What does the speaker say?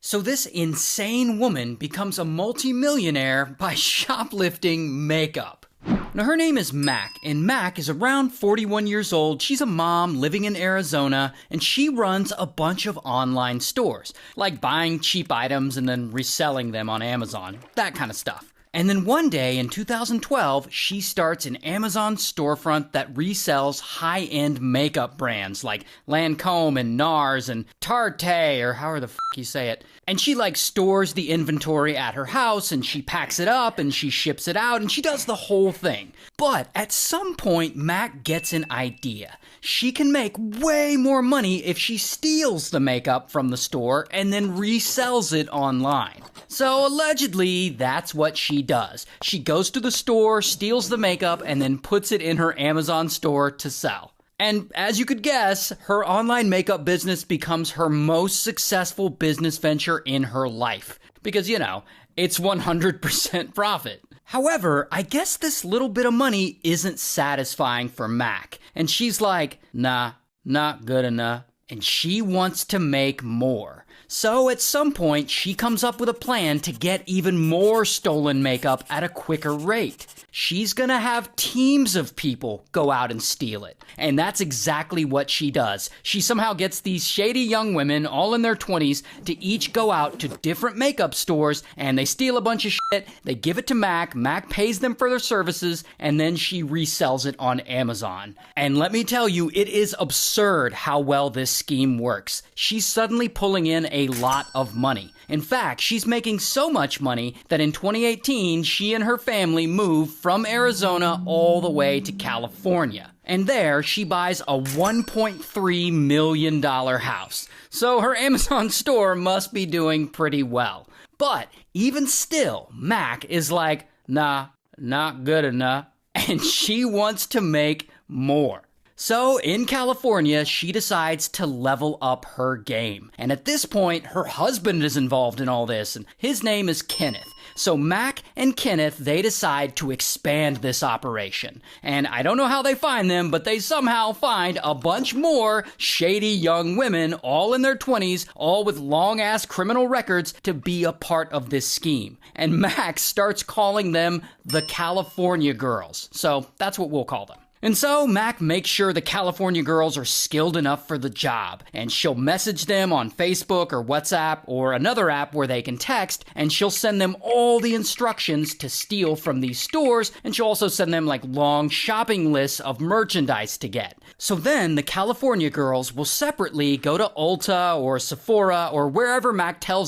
So this insane woman becomes a multimillionaire by shoplifting makeup. Now her name is Mac, and Mac is around 41 years old. She's a mom living in Arizona, and she runs a bunch of online stores, like buying cheap items and then reselling them on Amazon, that kind of stuff. And then one day in 2012, she starts an Amazon storefront that resells high-end makeup brands like Lancome and NARS and Tarte, or however the f*** you say it. And she stores the inventory at her house, and she packs it up, and she ships it out, and she does the whole thing. But at some point, Mac gets an idea. She can make way more money if she steals the makeup from the store and then resells it online. So allegedly, that's what she does. She goes to the store, steals the makeup, and then puts it in her Amazon store to sell. And as you could guess, her online makeup business becomes her most successful business venture in her life. Because, it's 100% profit. However, I guess this little bit of money isn't satisfying for Mac. And she's like, nah, not good enough. And she wants to make more. So at some point, she comes up with a plan to get even more stolen makeup at a quicker rate. She's gonna have teams of people go out and steal it. And that's exactly what she does. She somehow gets these shady young women, all in their 20s, to each go out to different makeup stores, and they steal a bunch of shit, they give it to Mac, Mac pays them for their services, and then she resells it on Amazon. And let me tell you, it is absurd how well this scheme works. She's suddenly pulling in a lot of money. In fact, she's making so much money that in 2018, she and her family moved from Arizona all the way to California. And there, she buys a $1.3 million house. So her Amazon store must be doing pretty well. But even still, Mac is like, nah, not good enough. And she wants to make more. So in California, she decides to level up her game. And at this point, her husband is involved in all this, and his name is Kenneth. So Mac and Kenneth, they decide to expand this operation. And I don't know how they find them, but they somehow find a bunch more shady young women, all in their 20s, all with long-ass criminal records, to be a part of this scheme. And Mac starts calling them the California Girls. So that's what we'll call them. And so Mac makes sure the California girls are skilled enough for the job, and she'll message them on Facebook or WhatsApp or another app where they can text, and she'll send them all the instructions to steal from these stores, and she'll also send them long shopping lists of merchandise to get. So then the California girls will separately go to Ulta or Sephora or wherever Mac tells